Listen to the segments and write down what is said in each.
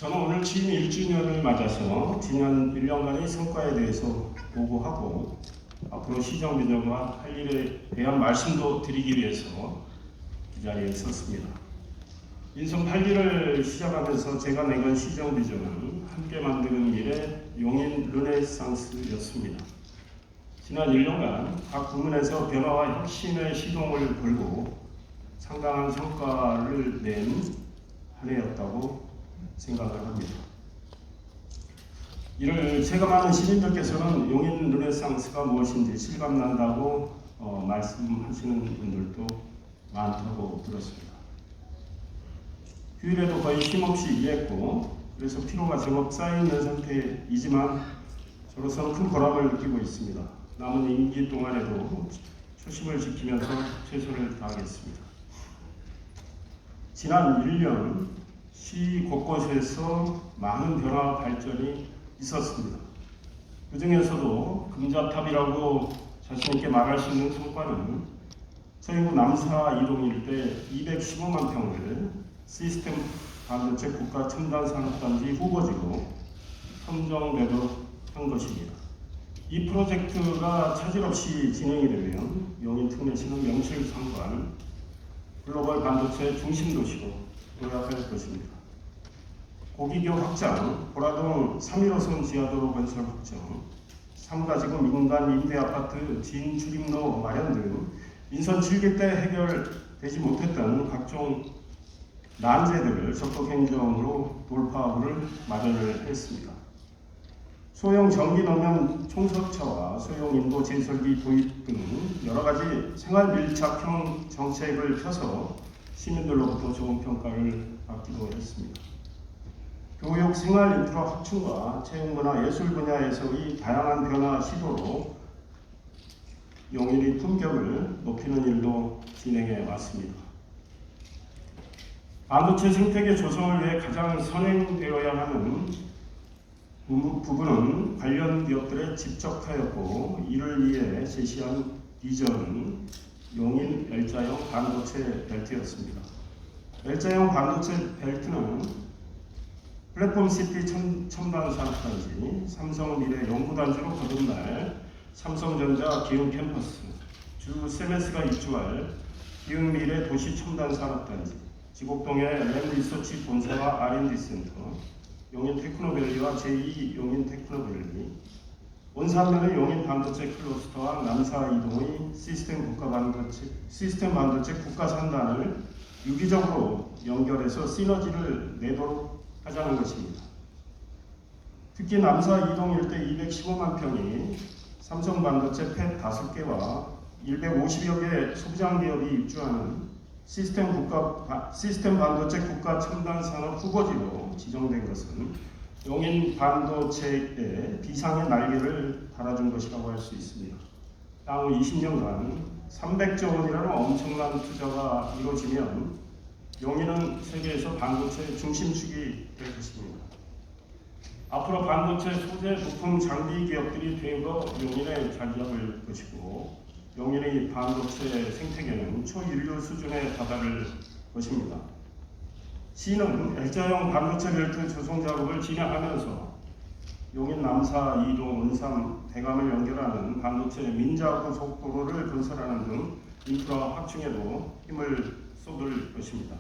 저는 오늘 취임 1주년을 맞아서 지난 1년간의 성과에 대해서 보고하고 앞으로 시정 비전과 할 일에 대한 말씀도 드리기 위해서 이 자리에 섰습니다. 인성 8기를 시작하면서 제가 내건 시정 비전은 함께 만드는 일의 용인 르네상스였습니다. 지난 1년간 각 부문에서 변화와 혁신의 시동을 걸고 상당한 성과를 낸 한 해였다고 생각을 합니다. 이를 체감하는 시민들께서는 용인 르네상스가 무엇인지 실감난다고 말씀하시는 분들도 많다고 들었습니다. 휴일에도 거의 쉼없이 일했고 그래서 피로가 제법 쌓여있는 상태이지만 저로서는 큰 보람을 느끼고 있습니다. 남은 임기 동안에도 초심을 지키면서 최선을 다하겠습니다. 지난 1년 시 곳곳에서 많은 변화와 발전이 있었습니다. 그 중에서도 금자탑이라고 자신있게 말할 수 있는 성과는 서해부 남사 이동 일대 215만 평을 시스템 반도체 국가 첨단 산업단지 후보지로 선정되도록 한 것입니다. 이 프로젝트가 차질 없이 진행이 되면 용인 특례시는 명실상부한 글로벌 반도체 중심 도시로 도약할 것입니다. 고기교 확장, 보라동 3.15선 지하도로 건설 확정, 3가지구 민간 임대아파트 진출입로 마련 등 인선 7기 때 해결되지 못했던 각종 난제들을 적극 행정으로 돌파구를 마련을 했습니다. 소형 전기능lượng 총석차와 소형 인도 제설기 도입 등 여러가지 생활 밀착형 정책을 펴서 시민들로부터 좋은 평가를 받기도 했습니다. 교육, 생활 인프라 확충과 체육문화, 예술 분야에서의 다양한 변화 시도로 용인의 품격을 높이는 일도 진행해 왔습니다. 반도체 생태계 조성을 위해 가장 선행되어야 하는 부분은 관련 기업들에 집적하였고 이를 위해 제시한 비전은 용인 L자형 반도체 벨트였습니다. L자형 반도체 벨트는 플랫폼 시티 첨단 산업단지, 삼성미래 연구단지로 거듭날 삼성전자 기흥 캠퍼스, 주 세메스가 입주할 기흥미래 도시 첨단 산업단지, 지곡동의 램리서치 본사와 R&D 센터, 용인 테크노밸리와 제2 용인 테크노밸리, 원산면의 용인 반도체 클러스터와 남사 이동의 시스템 반도체 국가 산단을 유기적으로 연결해서 시너지를 내도록 하자는 것입니다. 특히 남사 이동 일대 215만 평이 삼성 반도체 팹 5개와 150여 개 소부장 기업이 입주하는 시스템 반도체 국가 첨단 산업 후보지로 지정된 것은 용인 반도체의 비상의 날개를 달아준 것이라고 할 수 있습니다. 향후 20년간 300조 원이라는 엄청난 투자가 이루어지면 용인은 세계에서 반도체 중심축이 될 것입니다. 앞으로 반도체 소재 부품 장비 기업들이 대거 용인에 자리 잡을 것이고 용인의 반도체 생태계는 초인류 수준에 다다를 것입니다. 시는 L자형 반도체 벨트 조성 작업을 진행하면서 용인 남사, 이동, 은삼, 대감을 연결하는 반도체 민자 고속도로를 건설하는 등 인프라 확충에도 힘을 쏟을 것입니다.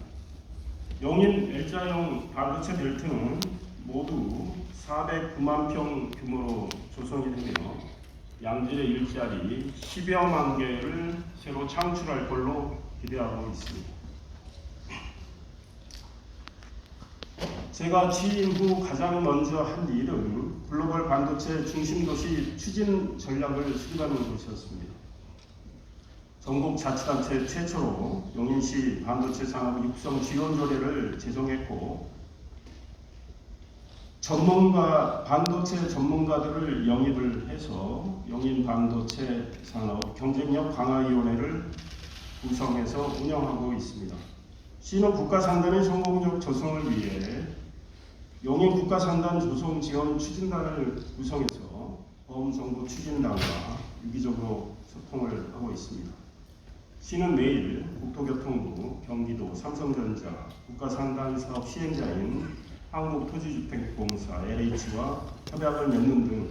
용인 L자형 반도체 벨트는 모두 409만 평 규모로 조성이 되며 양질의 일자리 10여만 개를 새로 창출할 걸로 기대하고 있습니다. 제가 취임 후 가장 먼저 한 일은 글로벌 반도체 중심도시 추진 전략을 수립하는 것이었습니다. 전국 자치단체 최초로 용인시 반도체 산업 육성 지원 조례를 제정했고 반도체 전문가들을 영입을 해서 용인 반도체 산업 경쟁력 강화위원회를 구성해서 운영하고 있습니다. 시는 국가산단의 성공적 조성을 위해 용인 국가산단 조성 지원 추진단을 구성해서 범정부 추진단과 유기적으로 소통을 하고 있습니다. 시는 내일 국토교통부, 경기도, 삼성전자, 국가산단 사업 시행자인 한국토지주택공사 LH와 협약을 맺는 등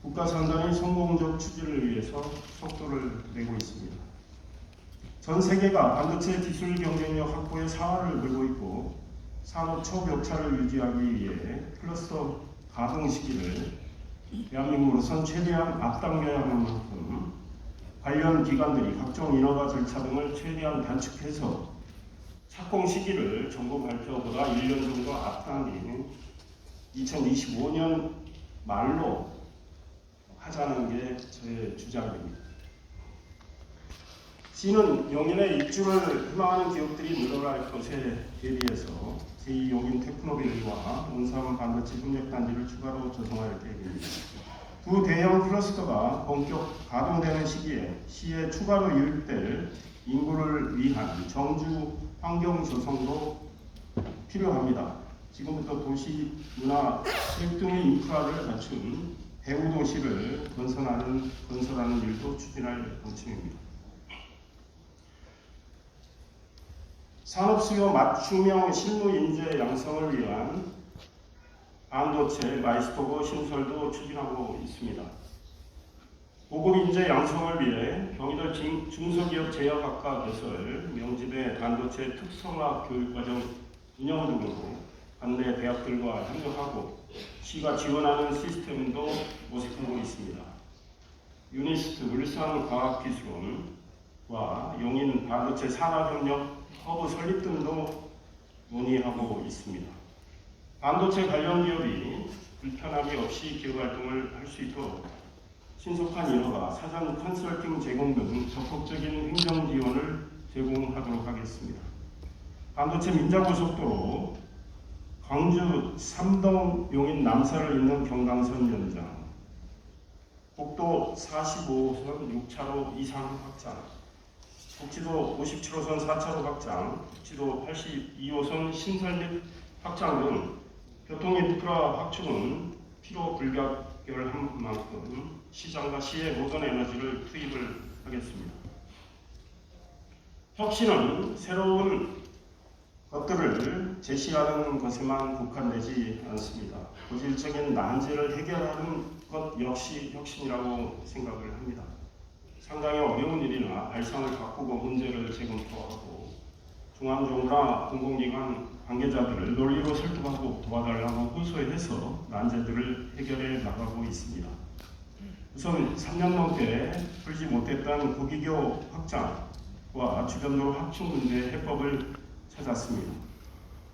국가 산단의 성공적 추진을 위해서 속도를 내고 있습니다. 전 세계가 반도체 기술 경쟁력 확보에 사활을 걸고 있고 산업 초격차를 유지하기 위해 클러스터 가동 시기를 대한민국으로선 최대한 앞당겨야 하는 만큼 관련 기관들이 각종 인허가 절차 등을 최대한 단축해서 착공 시기를 정부 발표보다 1년 정도 앞당긴 2025년 말로 하자는 게 저의 주장입니다. 시는 용인의 입주를 희망하는 기업들이 늘어날 것에 대비해서 제2용인 테크노빌과 온산 반도체 협력단지를 추가로 조성할 계획입니다. 두 대형 클러스터가 본격 가동되는 시기에 시에 추가로 유입될 인구를 위한 정주 환경 조성도 필요합니다. 지금부터 도시 문화 체육 등의 인프라를 갖춘 배후 도시를 건설하는 일도 추진할 방침입니다. 산업 수요 맞춤형 실무 인재 양성을 위한 반도체 마이스터그 신설도 추진하고 있습니다. 고급 인재 양성을 위해 경희도 중소기업 제약학과 개설, 명지대 반도체 특성화 교육과정 운영 등으로 관내 대학들과 협력하고 시가 지원하는 시스템도 모색하고 있습니다. 유니스트 울산과학기술원과 용인 반도체 산업협력 허브 설립 등도 논의하고 있습니다. 반도체 관련 기업이 불편함이 없이 기업 활동을 할 수 있도록 신속한 인허가, 사전 컨설팅 제공 등 적극적인 행정 지원을 제공하도록 하겠습니다. 반도체 민자고속도로 광주 삼동 용인 남사를 잇는 경강선 연장, 국도 45호선 6차로 이상 확장, 국지도 57호선 4차로 확장, 국지도 82호선 신설 및 확장 등 교통인프라 확충은 필요 불가결한 만큼 시장과 시의 모든 에너지를 투입을 하겠습니다. 혁신은 새로운 것들을 제시하는 것에만 국한되지 않습니다. 고질적인 난제를 해결하는 것 역시 혁신이라고 생각을 합니다. 상당히 어려운 일이나 발상을 바꾸고 문제를 재검토하고 중앙정부나 공공기관 관계자들을 논리로 설득하고 도와달라고 호소해서 난제들을 해결해 나가고 있습니다. 우선 3년 넘게 풀지 못했던 고기교 확장과 주변도로 확충 문제 해법을 찾았습니다.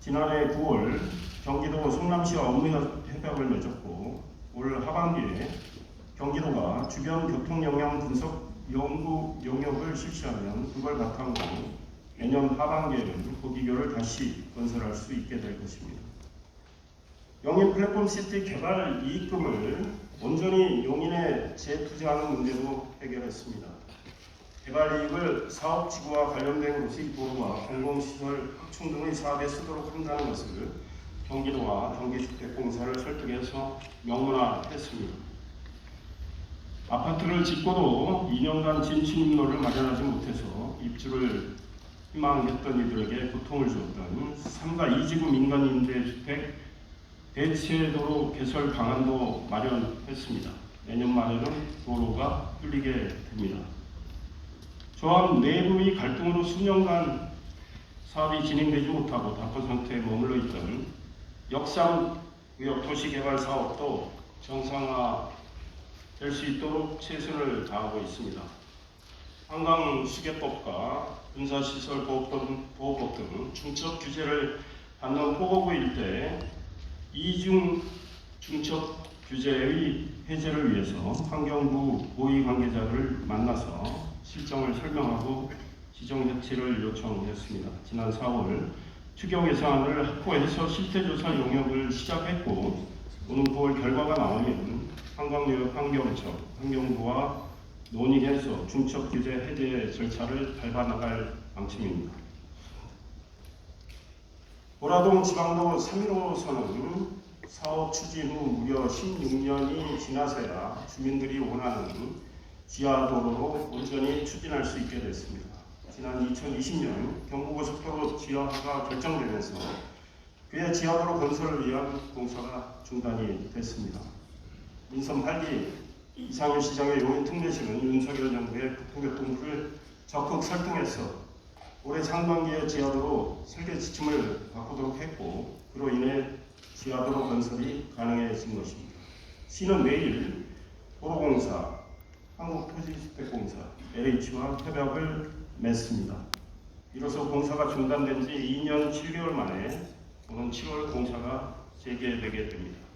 지난해 9월 경기도 성남시와 업무 협약을 맺었고 올 하반기에 경기도가 주변 교통 영향 분석 연구 용역을 실시하면 그걸 바탕으로 내년 하반기에는 고기교를 다시 건설할 수 있게 될 것입니다. 용인 플랫폼시티 개발 이익금을 온전히 용인에 재투자하는 문제도 해결했습니다. 개발 이익을 사업지구와 관련된 곳의 도로와 공공시설 확충 등의 사업에 쓰도록 한다는 것을 경기도와 경기주택공사를 설득해서 명문화했습니다. 아파트를 짓고도 2년간 진출입로를 마련하지 못해서 입주를 희망했던 이들에게 고통을 주었던 3가 2지구 민간임대주택 대체도로 개설 방안도 마련했습니다. 내년 말에는 도로가 뚫리게 됩니다. 조합 내부의 갈등으로 수년간 사업이 진행되지 못하고 답보 상태에 머물러 있던 역삼구역 도시개발 사업도 정상화될 수 있도록 최선을 다하고 있습니다. 한강수계법과 군사시설보호법 등 중첩 규제를 받는 포고구 일대 이중 중첩 규제의 해제를 위해서 환경부 고위 관계자를 만나서 실정을 설명하고 지정 해체를 요청했습니다. 지난 4월 추경 예산을 확보해서 실태조사 용역을 시작했고 오는 9월 결과가 나오면 한강유역 환경청, 환경부와 논의해서 중첩 규제 해제 절차를 밟아나갈 방침입니다. 보라동 지방도 3.15선은 사업 추진 후 무려 16년이 지나서야 주민들이 원하는 지하도로로 온전히 추진할 수 있게 됐습니다. 지난 2020년 경부고속도로 지하화가 결정되면서 그의 지하도로 건설을 위한 공사가 중단이 됐습니다. 민선 8기 이상윤 시장의 용인 특례시는 윤석열 정부의 교통교통부를 적극 설득해서 올해 상반기에 지하도로 설계 지침을 바꾸도록 했고, 그로 인해 지하도로 건설이 가능해진 것입니다. 시는 매일 도로공사, 한국토지주택공사, LH와 협약을 맺습니다. 이로써 공사가 중단된 지 2년 7개월 만에 오는 7월 공사가 재개되게 됩니다.